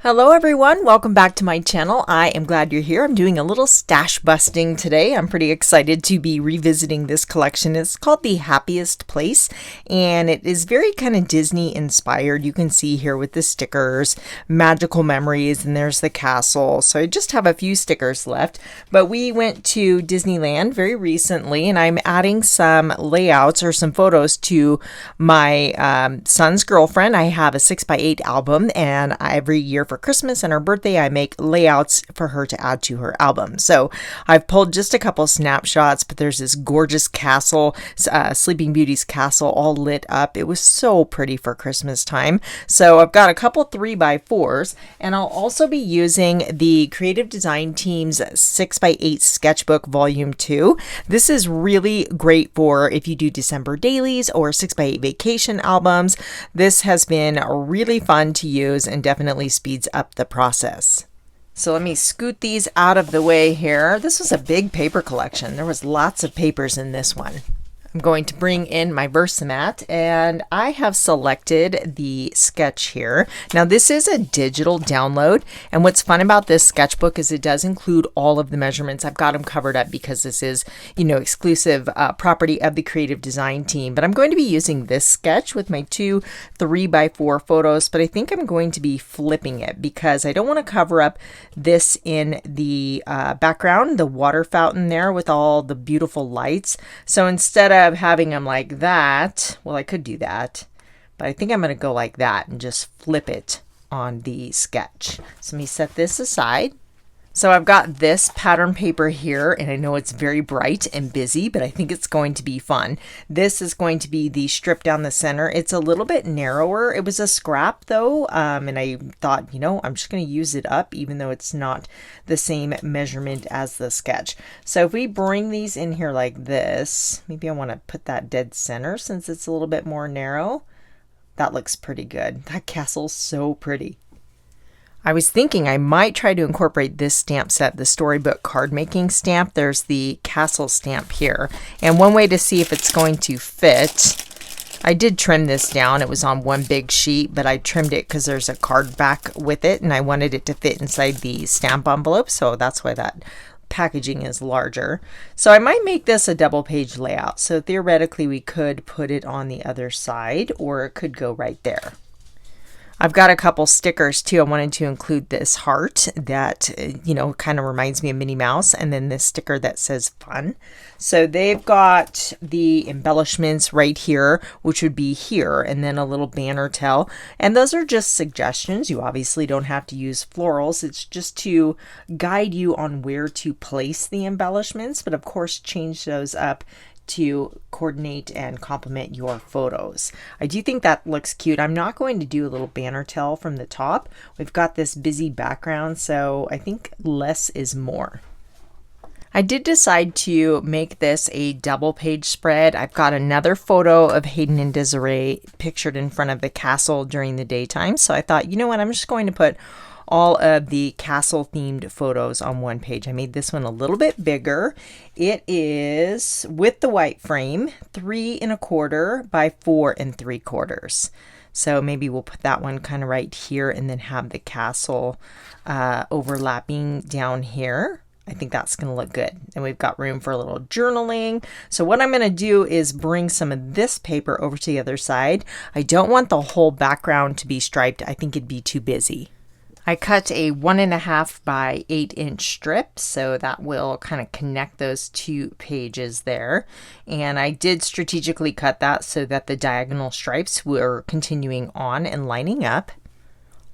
Hello everyone, welcome back to my channel. I am glad you're here. I'm doing a little stash busting today. I'm pretty excited to be revisiting this collection. It's called the Happiest Place and it is very kind of Disney inspired. You can see here with the stickers, magical memories, and there's the castle. So I just have a few stickers left, but we went to Disneyland very recently and I'm adding some layouts or some photos to my son's girlfriend. I have a 6x8 album and every year for Christmas and her birthday, I make layouts for her to add to her album. So I've pulled just a couple snapshots, but there's this gorgeous castle, Sleeping Beauty's castle, all lit up. It was so pretty for Christmas time. So I've got a couple 3x4s, and I'll also be using the Creative Design Team's 6x8 Sketchbook Volume 2. This is really great for if you do December dailies or 6x8 vacation albums. This has been really fun to use and definitely speeds up the process. So let me scoot these out of the way here. This was a big paper collection. There was lots of papers in this one. I'm going to bring in my VersaMat and I have selected the sketch here. Now this is a digital download, and what's fun about this sketchbook is it does include all of the measurements. I've got them covered up because this is, exclusive property of the Creative Design Team. But I'm going to be using this sketch with my two 3x4 photos, but I think I'm going to be flipping it because I don't want to cover up this in the background, the water fountain there with all the beautiful lights. So instead of having them like that, well, I could do that, but I think I'm going to go like that and just flip it on the sketch. So let me set this aside. So I've got this pattern paper here, and I know it's very bright and busy, but I think it's going to be fun. This is going to be the strip down the center. It's a little bit narrower. It was a scrap though, and I thought, I'm just going to use it up even though it's not the same measurement as the sketch. So if we bring these in here like this, maybe I want to put that dead center since it's a little bit more narrow. That looks pretty good. That castle's so pretty. I was thinking I might try to incorporate this stamp set, the storybook card making stamp. There's the castle stamp here. And one way to see if it's going to fit, I did trim this down. It was on one big sheet, but I trimmed it because there's a card back with it and I wanted it to fit inside the stamp envelope. So that's why that packaging is larger. So I might make this a double page layout. So theoretically we could put it on the other side or it could go right there. I've got a couple stickers too. I wanted to include this heart that, kind of reminds me of Minnie Mouse, and then this sticker that says fun. So they've got the embellishments right here, which would be here, and then a little banner tell. And those are just suggestions. You obviously don't have to use florals. It's just to guide you on where to place the embellishments, but of course change those up to coordinate and complement your photos. I do think that looks cute. I'm not going to do a little banner tell from the top. We've got this busy background, so I think less is more. I did decide to make this a double page spread. I've got another photo of Hayden and Desiree pictured in front of the castle during the daytime, so I thought, I'm just going to put all of the castle themed photos on one page. I made this one a little bit bigger. It is with the white frame, 3 1/4 by 4 3/4. So maybe we'll put that one kind of right here and then have the castle overlapping down here. I think that's going to look good. And we've got room for a little journaling. So what I'm going to do is bring some of this paper over to the other side. I don't want the whole background to be striped. I think it'd be too busy. I cut a 1.5 by 8 inch strip, so that will kind of connect those two pages there. And I did strategically cut that so that the diagonal stripes were continuing on and lining up.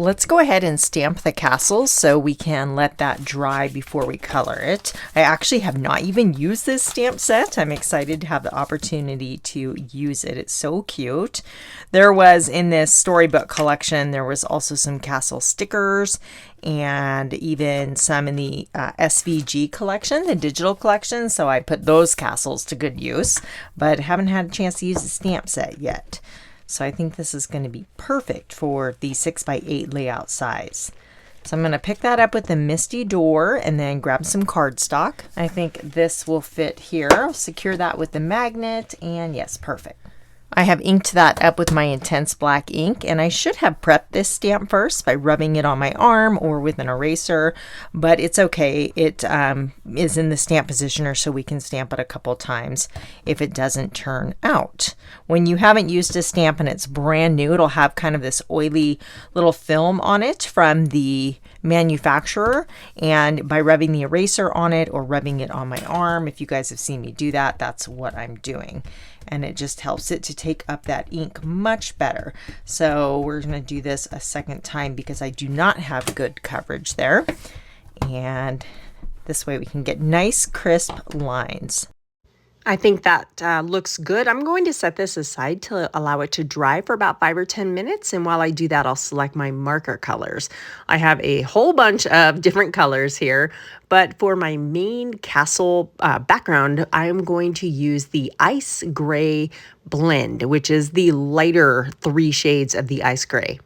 Let's go ahead and stamp the castle so we can let that dry before we color it. I actually have not even used this stamp set. I'm excited to have the opportunity to use it. It's so cute. There was in this storybook collection, there was also some castle stickers and even some in the SVG collection, the digital collection. So I put those castles to good use, but haven't had a chance to use the stamp set yet. So I think this is going to be perfect for the 6x8 layout size. So I'm going to pick that up with the Misty Door and then grab some cardstock. I think this will fit here. I'll secure that with the magnet, and yes, perfect. I have inked that up with my intense black ink, and I should have prepped this stamp first by rubbing it on my arm or with an eraser, but it's okay. It is in the stamp positioner, so we can stamp it a couple times if it doesn't turn out. When you haven't used a stamp and it's brand new, it'll have kind of this oily little film on it from the manufacturer, and by rubbing the eraser on it or rubbing it on my arm, if you guys have seen me do that, that's what I'm doing. And it just helps it to take up that ink much better. So we're going to do this a second time because I do not have good coverage there. And this way we can get nice crisp lines. I think that looks good. I'm going to set this aside to allow it to dry for about 5 or 10 minutes. And while I do that, I'll select my marker colors. I have a whole bunch of different colors here, but for my main castle background, I'm going to use the Ice Gray Blend, which is the lighter 3 shades of the ice gray.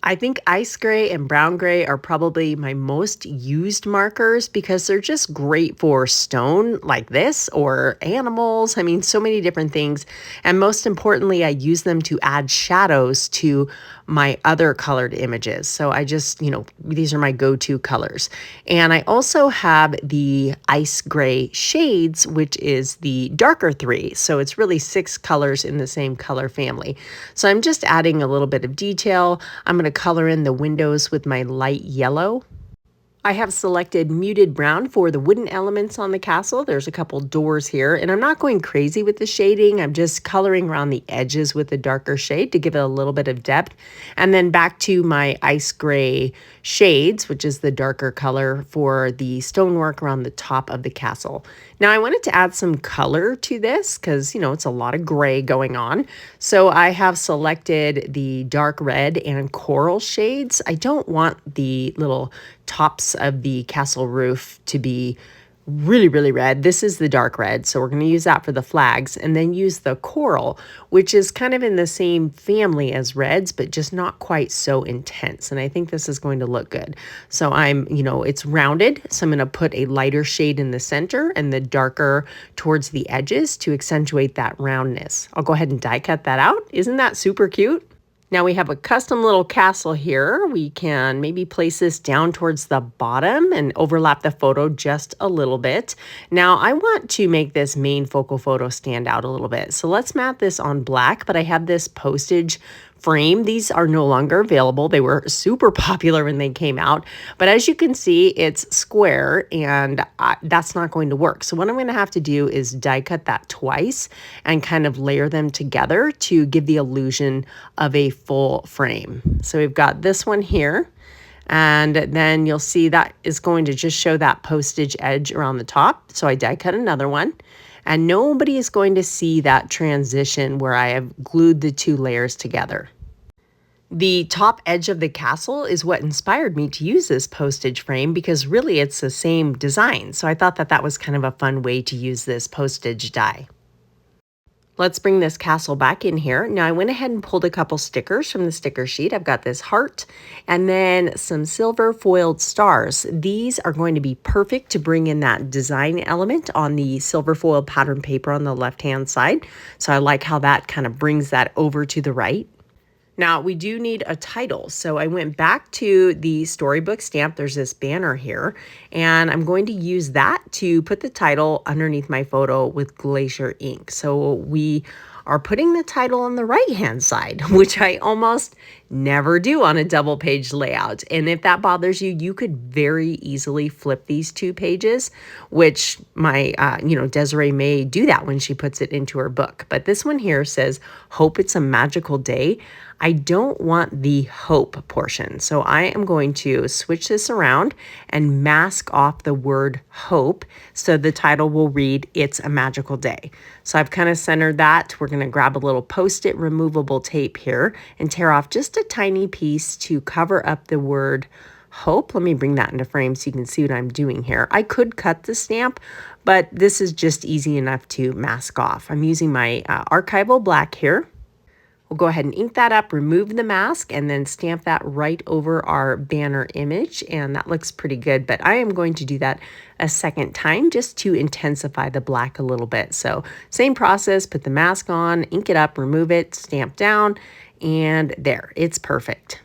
I think ice gray and brown gray are probably my most used markers because they're just great for stone like this or animals. I mean, so many different things. And most importantly, I use them to add shadows to my other colored images. So I just, these are my go-to colors. And I also have the ice gray shades, which is the darker 3. So it's really 6 colors in the same color family. So I'm just adding a little bit of detail. I'm going to color in the windows with my light yellow. I have selected muted brown for the wooden elements on the castle. There's a couple doors here, and I'm not going crazy with the shading. I'm just coloring around the edges with a darker shade to give it a little bit of depth. And then back to my ice gray shades, which is the darker color for the stonework around the top of the castle. Now I wanted to add some color to this because, it's a lot of gray going on. So I have selected the dark red and coral shades. I don't want the little tops of the castle roof to be really, really red. This is the dark red, so we're going to use that for the flags, and then use the coral, which is kind of in the same family as reds, but just not quite so intense. And I think this is going to look good. So it's rounded, so I'm going to put a lighter shade in the center and the darker towards the edges to accentuate that roundness. I'll go ahead and die cut that out. Isn't that super cute? Now we have a custom little castle here. We can maybe place this down towards the bottom and overlap the photo just a little bit. Now I want to make this main focal photo stand out a little bit. So let's mat this on black, but I have this postage frame. These are no longer available. They were super popular when they came out, but as you can see, it's square, and that's not going to work. So what I'm going to have to do is die cut that twice and kind of layer them together to give the illusion of a full frame. So we've got this one here, and then you'll see that is going to just show that postage edge around the top. So I die cut another one. And nobody is going to see that transition where I have glued the 2 layers together. The top edge of the castle is what inspired me to use this postage frame because really it's the same design. So I thought that was kind of a fun way to use this postage die. Let's bring this castle back in here. Now I went ahead and pulled a couple stickers from the sticker sheet. I've got this heart and then some silver foiled stars. These are going to be perfect to bring in that design element on the silver foil pattern paper on the left-hand side. So I like how that kind of brings that over to the right. Now we do need a title. So I went back to the storybook stamp. There's this banner here, and I'm going to use that to put the title underneath my photo with glacier ink. So we are putting the title on the right-hand side, which I almost never do on a double page layout. And if that bothers you, you could very easily flip these 2 pages, which my, Desiree may do that when she puts it into her book. But this one here says, "Hope it's a magical day." I don't want the hope portion. So I am going to switch this around and mask off the word hope. So the title will read, "It's a Magical Day." So I've kind of centered that. We're going to grab a little Post-it removable tape here and tear off just a tiny piece to cover up the word hope. Let me bring that into frame so you can see what I'm doing here. I could cut the stamp, but this is just easy enough to mask off. I'm using my archival black here. We'll go ahead and ink that up, remove the mask, and then stamp that right over our banner image, and that looks pretty good. But I am going to do that a second time just to intensify the black a little bit. So same process, put the mask on, ink it up, remove it, stamp down, and there, it's perfect.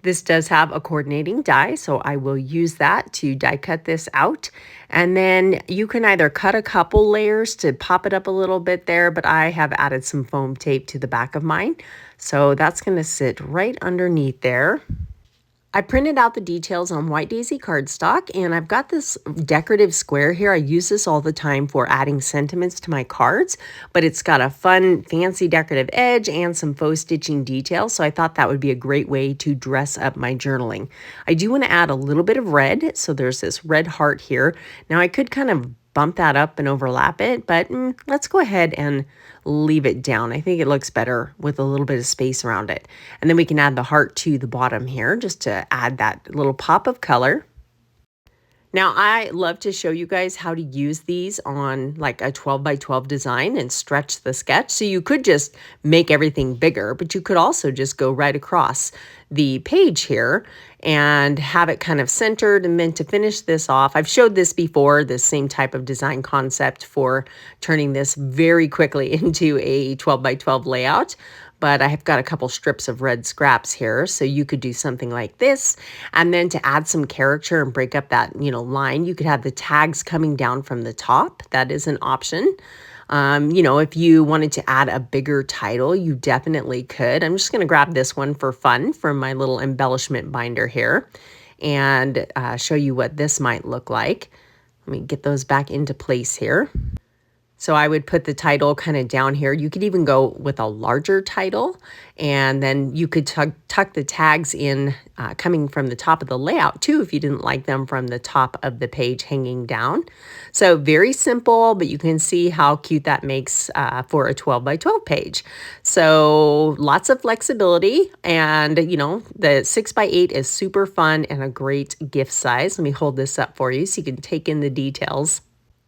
This does have a coordinating die, so I will use that to die cut this out. And then you can either cut a couple layers to pop it up a little bit there, but I have added some foam tape to the back of mine. So that's going to sit right underneath there. I printed out the details on White Daisy cardstock, and I've got this decorative square here. I use this all the time for adding sentiments to my cards, but it's got a fun, fancy decorative edge and some faux stitching details, so I thought that would be a great way to dress up my journaling. I do want to add a little bit of red, so there's this red heart here. Now I could kind of bump that up and overlap it, but let's go ahead and leave it down. I think it looks better with a little bit of space around it. And then we can add the heart to the bottom here just to add that little pop of color. Now, I love to show you guys how to use these on like a 12 by 12 design and stretch the sketch. So you could just make everything bigger, but you could also just go right across the page here and have it kind of centered. And then to finish this off, I've showed this before, this same type of design concept for turning this very quickly into a 12 by 12 layout. But I have got a couple strips of red scraps here, so you could do something like this. And then to add some character and break up that, line, you could have the tags coming down from the top. That is an option. If you wanted to add a bigger title, you definitely could. I'm just going to grab this one for fun from my little embellishment binder here and show you what this might look like. Let me get those back into place here. So I would put the title kind of down here. You could even go with a larger title, and then you could tuck the tags in coming from the top of the layout too if you didn't like them from the top of the page hanging down. So very simple, but you can see how cute that makes for a 12 by 12 page. So lots of flexibility, and the 6 by 8 is super fun and a great gift size. Let me hold this up for you so you can take in the details.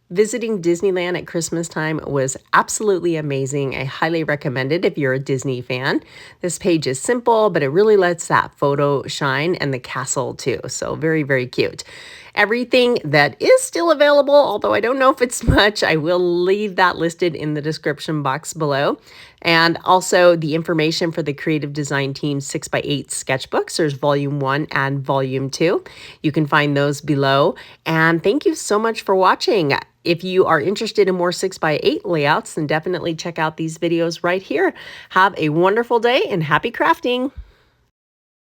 Visiting Disneyland at Christmas time was absolutely amazing. I highly recommend it if you're a Disney fan. This page is simple, but it really lets that photo shine, and the castle too. So very, very cute. Everything that is still available, although I don't know if it's much, I will leave that listed in the description box below. And also the information for the Creative Design Team 6x8 sketchbooks. There's volume 1 and volume 2. You can find those below. And thank you so much for watching. If you are interested in more 6x8 layouts, then definitely check out these videos right here. Have a wonderful day and happy crafting.